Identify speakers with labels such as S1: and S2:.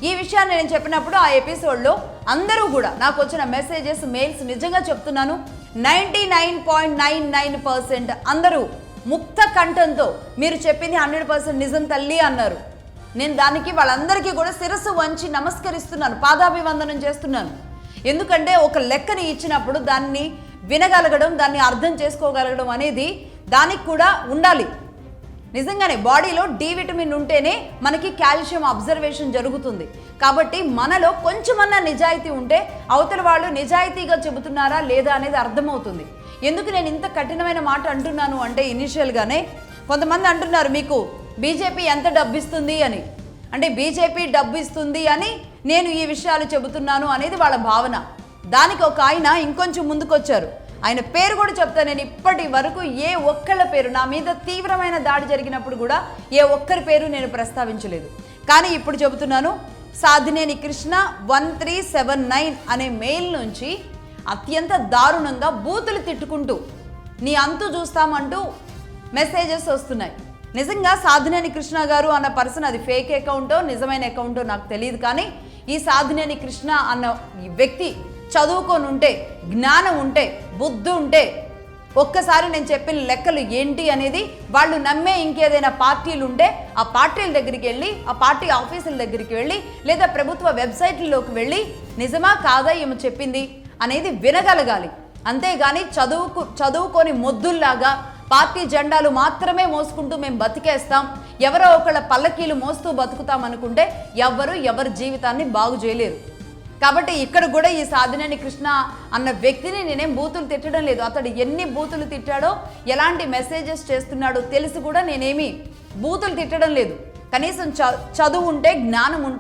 S1: ఈ విషయాన్ని నేను చెప్పినప్పుడు ఆ ఎపిసోడ్లో అందరూ కూడా నాకు వచ్చిన మెసేజెస్, మెయిల్స్ నిజంగా చెప్తున్నాను 99.99% అందరూ ముక్త కంఠంతో మీరు చెప్పింది 100% నిజం తల్లి అన్నారు. నేను దానికి వాళ్ళందరికీ కూడా శిరస్సు వంచి నమస్కరిస్తున్నాను, పాదాభివందనం చేస్తున్నాను. ఎందుకంటే ఒక లెక్కని ఇచ్చినప్పుడు దాన్ని వినగలగడం, దాన్ని అర్థం చేసుకోగలగడం అనేది దానికి కూడా ఉండాలి. నిజంగానే బాడీలో డి విటమిన్ ఉంటేనే మనకి కాల్షియం అబ్జర్వేషన్ జరుగుతుంది. కాబట్టి మనలో కొంచెమన్నా నిజాయితీ ఉంటే అవతల వాళ్ళు నిజాయితీగా చెబుతున్నారా లేదా అనేది అర్థమవుతుంది. ఎందుకు నేను ఇంత కఠినమైన మాట అంటున్నాను అంటే ఇనిషియల్గానే కొంతమంది అంటున్నారు మీకు బీజేపీ ఎంత డబ్బు ఇస్తుంది అని. అంటే బీజేపీ డబ్బు ఇస్తుంది అని నేను ఈ విషయాలు చెబుతున్నాను అనేది వాళ్ళ భావన. దానికి ఒక ఆయన ఇంకొంచెం ముందుకొచ్చారు. ఆయన పేరు కూడా చెప్తాను. నేను ఇప్పటి వరకు ఏ ఒక్కళ్ళ పేరు, నా మీద తీవ్రమైన దాడి జరిగినప్పుడు కూడా ఏ ఒక్కరి పేరు నేను ప్రస్తావించలేదు. కానీ ఇప్పుడు చెబుతున్నాను, సాధినేని కృష్ణ 1379 అనే మెయిల్ నుంచి అత్యంత దారుణంగా బూతులు తిట్టుకుంటూ నీ అంతు చూస్తామంటూ మెసేజెస్ వస్తున్నాయి. నిజంగా సాధినేని కృష్ణ గారు అన్న పర్సన్ అది ఫేక్ అకౌంటో నిజమైన అకౌంటో నాకు తెలియదు. కానీ ఈ సాధినేని కృష్ణ అన్న ఈ వ్యక్తి చదువుకొని ఉంటే, జ్ఞానం ఉంటే, బుద్ధి ఉంటే ఒక్కసారి నేను చెప్పిన లెక్కలు ఏంటి అనేది వాళ్ళు నమ్మే ఇంకేదైనా పార్టీలు ఉంటే ఆ పార్టీల దగ్గరికి వెళ్ళి, ఆ పార్టీ ఆఫీసుల దగ్గరికి వెళ్ళి, లేదా ప్రభుత్వ వెబ్సైట్లలోకి వెళ్ళి నిజమా కాదా ఈమె చెప్పింది అనేది వినగలగాలి. అంతేగాని చదువుకొని మొద్దుల్లాగా పార్టీ జెండాలు మాత్రమే మోసుకుంటూ మేము బతికేస్తాం, ఎవరో ఒకళ్ళ పల్లకీలు మోస్తూ బతుకుతాం అనుకుంటే ఎవరి జీవితాన్ని బాగు చేయలేరు. కాబట్టి ఇక్కడ కూడా ఈ సాధినేని కృష్ణ అన్న వ్యక్తిని నేనేం బూతులు తిట్టడం లేదు. అతడు ఎన్ని బూతులు తిట్టాడో, ఎలాంటి మెసేజెస్ చేస్తున్నాడో తెలిసి కూడా నేనేమి బూతులు తిట్టడం లేదు. కనీసం చదువు ఉంటే, జ్ఞానం ఉంటే